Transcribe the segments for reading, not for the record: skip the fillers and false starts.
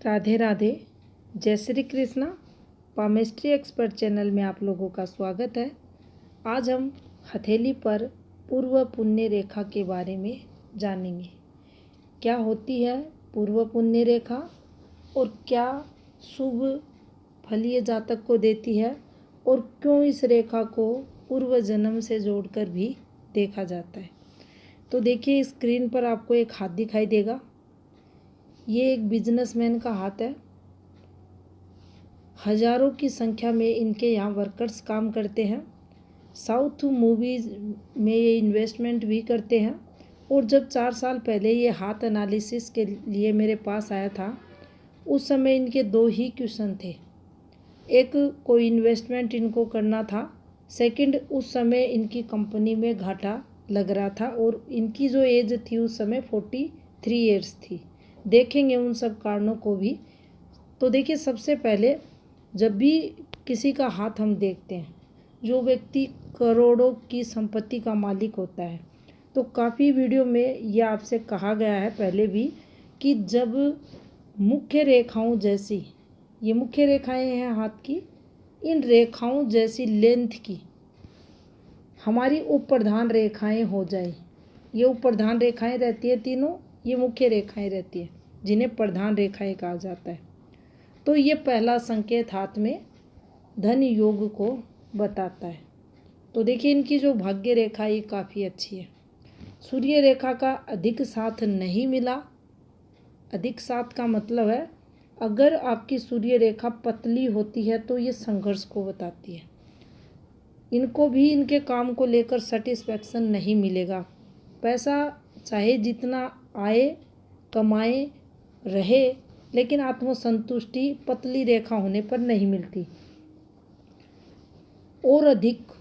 राधे राधे। जय Shri Krishna. Palmistry expert channel में आप लोगों का स्वागत है। आज हम हथेली पर पूर्व पुण्य रेखा के बारे में जानेंगे। क्या होती है पूर्व पुण्य रेखा और क्या शुभ फल ये जातक को देती है और क्यों इस रेखा को पूर्व जन्म से जोड़कर भी देखा जाता है। तो देखिए, स्क्रीन पर आपको एक हाथ दिखाई देगा। ये एक बिजनेसमैन का हाथ है। हजारों की संख्या में इनके यहाँ वर्कर्स काम करते हैं। साउथ मूवीज़ में ये इन्वेस्टमेंट भी करते हैं। और जब 4 साल पहले ये हाथ एनालिसिस के लिए मेरे पास आया था, उस समय इनके 2 ही क्वेश्चन थे। एक, कोई इन्वेस्टमेंट इनको करना था। सेकंड, उस समय इनकी कंपनी में घाटा लग रहा था और इनकी जो एज थी उस समय 43 ईयर्स थी। देखेंगे उन सब कारणों को भी। तो देखिए, सबसे पहले जब भी किसी का हाथ हम देखते हैं, जो व्यक्ति करोड़ों की संपत्ति का मालिक होता है, तो काफ़ी वीडियो में यह आपसे कहा गया है पहले भी कि जब मुख्य रेखाओं जैसी, ये मुख्य रेखाएं हैं हाथ की, इन रेखाओं जैसी लेंथ की हमारी उप प्रधान रेखाएं हो जाए। ये उप प्रधान रेखाएं रहती है तीनों, ये मुख्य रेखाएं रहती है जिन्हें प्रधान रेखाएं कहा जाता है। तो ये पहला संकेत हाथ में धन योग को बताता है। तो देखिए, इनकी जो भाग्य रेखा ये काफ़ी अच्छी है। सूर्य रेखा का अधिक साथ नहीं मिला। अधिक साथ का मतलब है अगर आपकी सूर्य रेखा पतली होती है तो ये संघर्ष को बताती है। इनको भी इनके काम को लेकर सेटिस्फैक्शन नहीं मिलेगा। पैसा चाहे जितना आए कमाए रहे, लेकिन आत्मसंतुष्टि पतली रेखा होने पर नहीं मिलती। और अधिक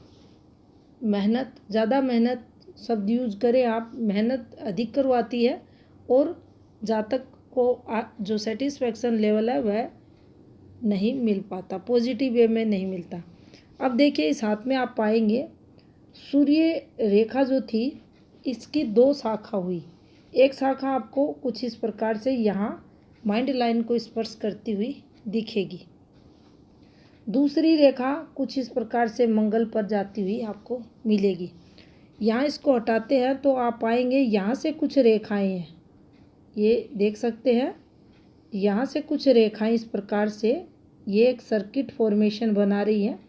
मेहनत, ज़्यादा मेहनत शब्द यूज करें आप, मेहनत अधिक करवाती है और जातक को जो सेटिस्फैक्शन लेवल है वह नहीं मिल पाता, पॉजिटिव वे में नहीं मिलता। अब देखिए, इस हाथ में आप पाएंगे सूर्य रेखा जो थी इसकी 2 शाखा हुई। एक शाखा आपको कुछ इस प्रकार से यहाँ माइंड लाइन को स्पर्श करती हुई दिखेगी। दूसरी रेखा कुछ इस प्रकार से मंगल पर जाती हुई आपको मिलेगी। यहाँ इसको हटाते हैं तो आप पाएंगे यहाँ से कुछ रेखाएं हैं, ये देख सकते हैं। यहाँ से कुछ रेखाएं इस प्रकार से ये एक सर्किट फॉर्मेशन बना रही हैं।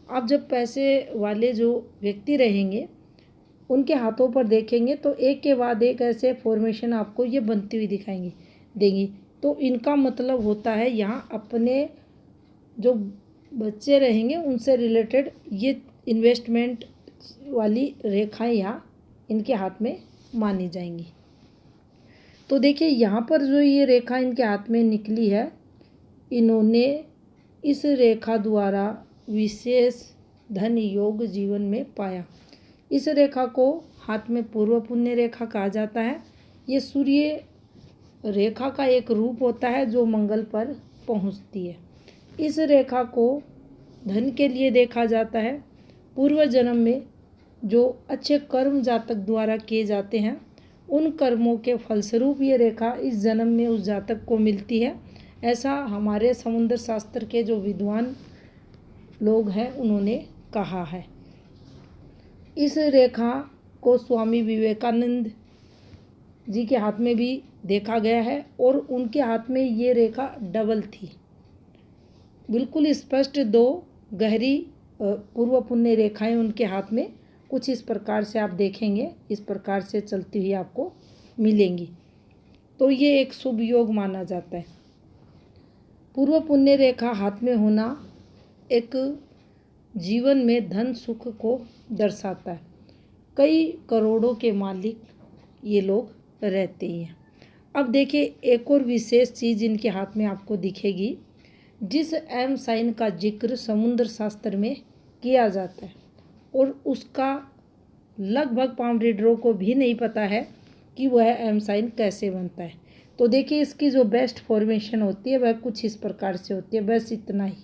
आप जब पैसे वाले जो व्यक्ति रहेंगे उनके हाथों पर देखेंगे तो एक के बाद एक ऐसे फॉर्मेशन आपको ये बनती हुई दिखाएंगी देंगी। तो इनका मतलब होता है यहाँ अपने जो बच्चे रहेंगे उनसे रिलेटेड ये इन्वेस्टमेंट वाली रेखाएं यहाँ इनके हाथ में मानी जाएंगी। तो देखिए, यहाँ पर जो ये रेखा इनके हाथ में निकली है, इन्होंने इस रेखा द्वारा विशेष धन योग जीवन में पाया। इस रेखा को हाथ में पूर्व पुण्य रेखा कहा जाता है। ये सूर्य रेखा का एक रूप होता है जो मंगल पर पहुंचती है। इस रेखा को धन के लिए देखा जाता है। पूर्व जन्म में जो अच्छे कर्म जातक द्वारा किए जाते हैं उन कर्मों के फलस्वरूप ये रेखा इस जन्म में उस जातक को मिलती है। ऐसा हमारे समुद्र शास्त्र के जो विद्वान लोग हैं उन्होंने कहा है। इस रेखा को स्वामी विवेकानंद जी के हाथ में भी देखा गया है और उनके हाथ में ये रेखा डबल थी। बिल्कुल स्पष्ट 2 गहरी पूर्व पुण्य रेखाएं उनके हाथ में कुछ इस प्रकार से आप देखेंगे, इस प्रकार से चलती हुई आपको मिलेंगी। तो ये एक शुभ योग माना जाता है। पूर्व पुण्य रेखा हाथ में होना एक जीवन में धन सुख को दर्शाता है। कई करोड़ों के मालिक ये लोग रहते ही हैं। अब देखिए, एक और विशेष चीज़ इनके हाथ में आपको दिखेगी। जिस एम साइन का जिक्र समुद्र शास्त्र में किया जाता है और उसका लगभग पाम रीडरों को भी नहीं पता है कि वह एम साइन कैसे बनता है। तो देखिए, इसकी जो बेस्ट फॉर्मेशन होती है वह कुछ इस प्रकार से होती है, बस इतना ही।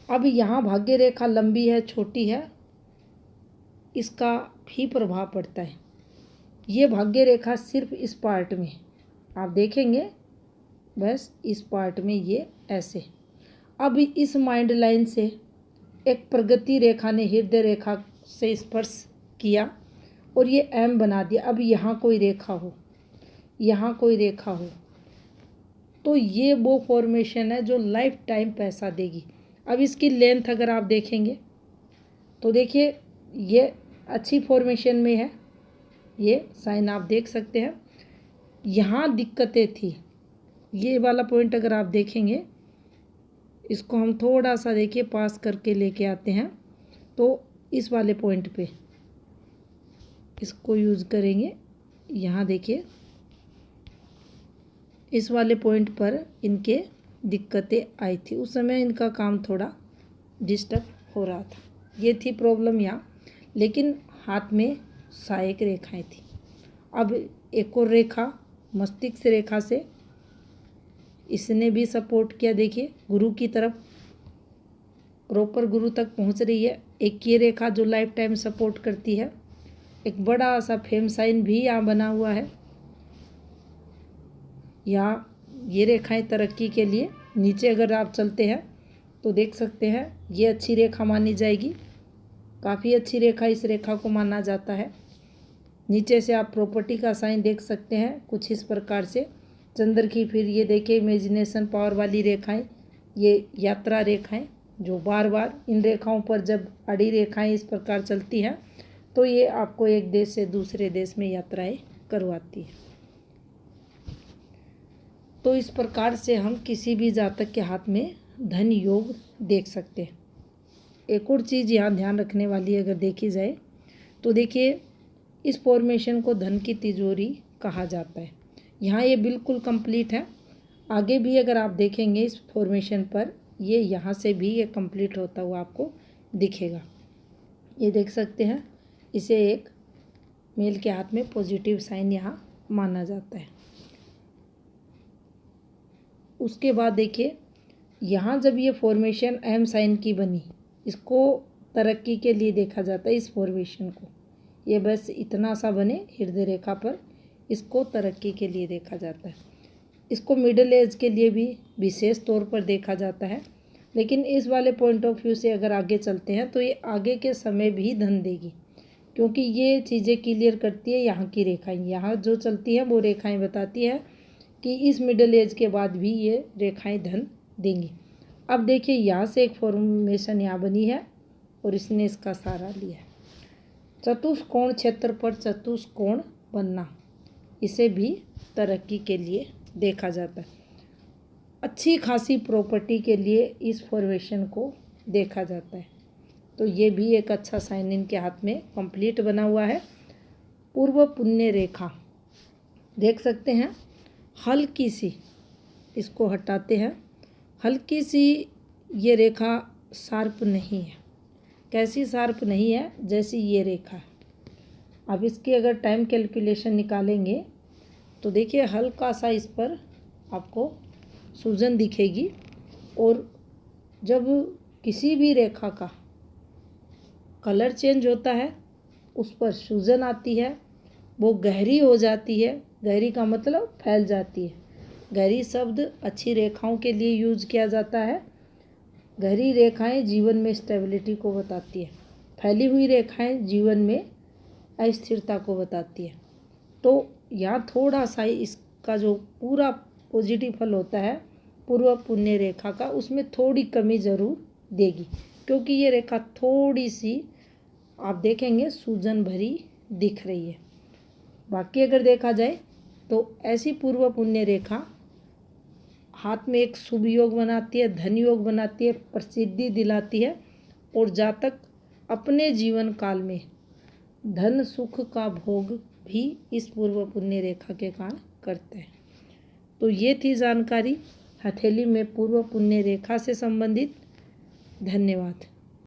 अब यहाँ भाग्य रेखा लंबी है छोटी है, इसका भी प्रभाव पड़ता है। ये भाग्य रेखा सिर्फ इस पार्ट में आप देखेंगे बस इस पार्ट में ये ऐसे। अब इस माइंड लाइन से एक प्रगति रेखा ने हृदय रेखा से स्पर्श किया और ये एम बना दिया। अब यहाँ कोई रेखा हो, यहाँ कोई रेखा हो, तो ये वो फॉर्मेशन है जो लाइफ टाइम पैसा देगी। अब इसकी लेंथ अगर आप देखेंगे तो देखिए ये अच्छी फॉर्मेशन में है, ये साइन आप देख सकते हैं। यहाँ दिक्कतें थी, ये वाला पॉइंट अगर आप देखेंगे, इसको हम थोड़ा सा देखिए पास करके लेके आते हैं, तो इस वाले पॉइंट पे इसको यूज़ करेंगे। यहाँ देखिए इस वाले पॉइंट पर इनके दिक्कतें आई थी, उस समय इनका काम थोड़ा डिस्टर्ब हो रहा था, ये थी प्रॉब्लम यहाँ। लेकिन हाथ में सहायक रेखाएं थी। अब एक और रेखा मस्तिष्क रेखा से इसने भी सपोर्ट किया, देखिए गुरु की तरफ प्रॉपर गुरु तक पहुंच रही है। एक ये रेखा जो लाइफ टाइम सपोर्ट करती है, एक बड़ा सा फेम साइन भी यहाँ बना हुआ है। यहाँ ये रेखाएं तरक्की के लिए, नीचे अगर आप चलते हैं तो देख सकते हैं ये अच्छी रेखा मानी जाएगी, काफ़ी अच्छी रेखा इस रेखा को माना जाता है। नीचे से आप प्रॉपर्टी का साइन देख सकते हैं कुछ इस प्रकार से चंद्र की। फिर ये देखिए इमेजिनेशन पावर वाली रेखाएं, ये यात्रा रेखाएं जो बार बार इन रेखाओं पर जब अड़ी रेखाएं इस प्रकार चलती हैं तो ये आपको एक देश से दूसरे देश में यात्राएं करवाती है। तो इस प्रकार से हम किसी भी जातक के हाथ में धन योग देख सकते हैं। एक और चीज़ यहाँ ध्यान रखने वाली अगर देखी जाए तो देखिए इस फॉर्मेशन को धन की तिजोरी कहा जाता है। यहाँ ये बिल्कुल कंप्लीट है, आगे भी अगर आप देखेंगे इस फॉर्मेशन पर ये यहाँ से भी ये कंप्लीट होता हुआ आपको दिखेगा। ये देख सकते हैं, इसे एक मेल के हाथ में पॉजिटिव साइन यहाँ माना जाता है। उसके बाद देखिए यहाँ जब ये फॉर्मेशन एम साइन की बनी, इसको तरक्की के लिए देखा जाता है। इस फॉर्मेशन को ये बस इतना सा बने हृदय रेखा पर, इसको तरक्की के लिए देखा जाता है। इसको मिडिल एज के लिए भी विशेष तौर पर देखा जाता है। लेकिन इस वाले पॉइंट ऑफ व्यू से अगर आगे चलते हैं तो ये आगे के समय भी धन देगी, क्योंकि ये चीज़ें क्लियर करती है यहाँ की रेखाएं। यहाँ जो चलती हैं वो रेखाएं बताती है कि इस मिडिल एज के बाद भी ये रेखाएं धन देंगी। अब देखिए यहाँ से एक फॉर्मेशन यहाँ बनी है और इसने इसका सहारा लिया है। चतुष्कोण क्षेत्र पर चतुष्कोण बनना, इसे भी तरक्की के लिए देखा जाता है। अच्छी खासी प्रॉपर्टी के लिए इस फॉर्मेशन को देखा जाता है। तो ये भी एक अच्छा साइन इनके हाथ में कंप्लीट बना हुआ है। पूर्व पुण्य रेखा देख सकते हैं, हल्की सी इसको हटाते हैं, हल्की सी ये रेखा शार्प नहीं है। कैसी शार्प नहीं है? जैसी ये रेखा है। अब इसकी अगर टाइम कैलकुलेशन निकालेंगे तो देखिए हल्का सा इस पर आपको सूजन दिखेगी, और जब किसी भी रेखा का कलर चेंज होता है उस पर सूजन आती है, वो गहरी हो जाती है। गहरी का मतलब फैल जाती है। गहरी शब्द अच्छी रेखाओं के लिए यूज किया जाता है। गहरी रेखाएं जीवन में स्टेबिलिटी को बताती है, फैली हुई रेखाएं जीवन में अस्थिरता को बताती है। तो यहाँ थोड़ा सा इसका जो पूरा पॉजिटिव फल होता है पूर्व पुण्य रेखा का, उसमें थोड़ी कमी ज़रूर देगी, क्योंकि ये रेखा थोड़ी सी आप देखेंगे सूजन भरी दिख रही है। बाकी अगर देखा जाए तो ऐसी पूर्व पुण्य रेखा हाथ में एक शुभ योग बनाती है, धन योग बनाती है, प्रसिद्धि दिलाती है, और जातक अपने जीवन काल में धन सुख का भोग भी इस पूर्व पुण्य रेखा के कारण करते हैं। तो ये थी जानकारी हथेली में पूर्व पुण्य रेखा से संबंधित। धन्यवाद।